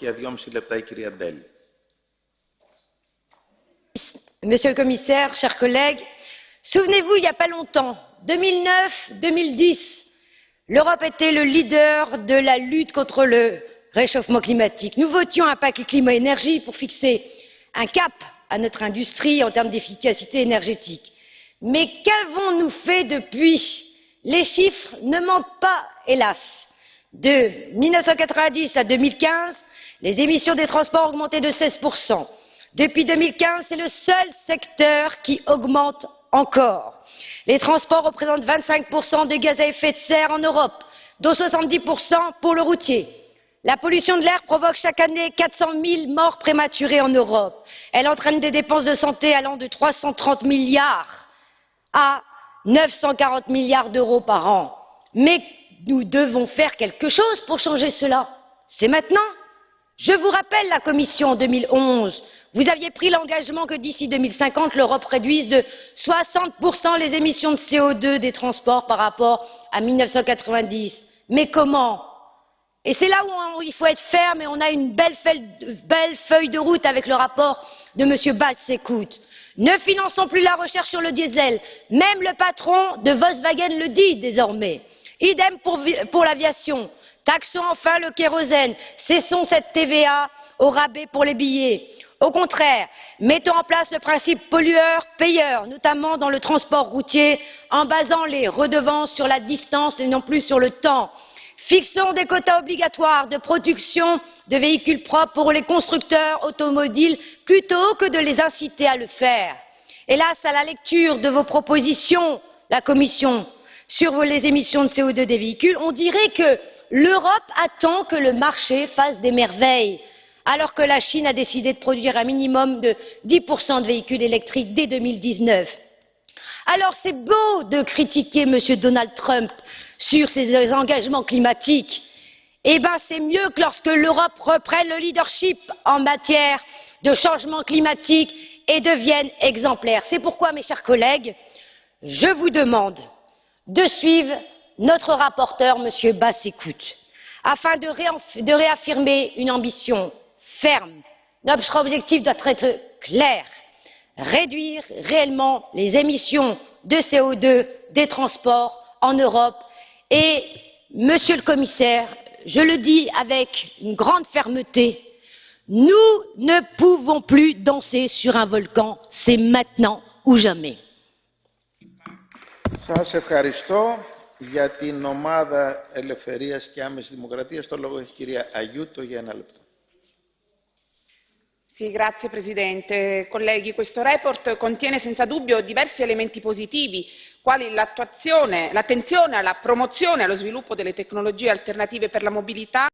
για 2,5 λεπτά η κυρία Ντέλη. Monsieur le commissaire, chers collègues, souvenez-vous, il n'y a pas longtemps, 2009-2010, l'Europe était le leader de la lutte contre le réchauffement climatique. Nous votions un paquet climat-énergie pour fixer un cap à notre industrie en termes d'efficacité énergétique. Mais qu'avons-nous fait depuis? Les chiffres ne mentent pas, hélas. De 1990 à 2015, les émissions des transports ont augmenté de 16%. Depuis 2015, c'est le seul secteur qui augmente encore. Les transports représentent 25% des gaz à effet de serre en Europe, dont 70% pour le routier. La pollution de l'air provoque chaque année 400 000 morts prématurées en Europe. Elle entraîne des dépenses de santé allant de 330 milliards à 940 milliards d'euros par an. Mais nous devons faire quelque chose pour changer cela. C'est maintenant. Je vous rappelle la Commission en 2011. Vous aviez pris l'engagement que d'ici 2050, l'Europe réduise de 60% les émissions de CO2 des transports par rapport à 1990. Mais comment? Et c'est là où il faut être ferme et on a une belle feuille de route avec le rapport de M. Bas-Écoute. Ne finançons plus la recherche sur le diesel. Même le patron de Volkswagen le dit désormais. Idem pour l'aviation. Taxons enfin le kérosène. Cessons cette TVA au rabais pour les billets. Au contraire, mettons en place le principe pollueur-payeur, notamment dans le transport routier, en basant les redevances sur la distance et non plus sur le temps. Fixons des quotas obligatoires de production de véhicules propres pour les constructeurs automobiles plutôt que de les inciter à le faire. Hélas, à la lecture de vos propositions, la Commission, sur les émissions de CO2 des véhicules, on dirait que l'Europe attend que le marché fasse des merveilles, alors que la Chine a décidé de produire un minimum de 10% de véhicules électriques dès 2019. Alors c'est beau de critiquer M. Donald Trump sur ses engagements climatiques. Eh bien, c'est mieux que lorsque l'Europe reprenne le leadership en matière de changement climatique et devienne exemplaire. C'est pourquoi, mes chers collègues, je vous demande de suivre notre rapporteur, M. Bas-Écoute, afin de réaffirmer une ambition ferme. Notre objectif doit être clair, réduire réellement les émissions de CO2 des transports en Europe. Et, Monsieur le Commissaire, je le dis avec une grande fermeté, nous ne pouvons plus danser sur un volcan, c'est maintenant ou jamais. Σας ευχαριστώ. Για την ομάδα Ελευθερίας και Άμεσης Δημοκρατίας, το λόγο έχει η κυρία Aiuto για 1 λεπτό. Sì, grazie Presidente. Colleghi, questo report contiene senza dubbio diversi elementi positivi, quali l'attenzione alla promozione e allo sviluppo delle tecnologie alternative per la mobilità,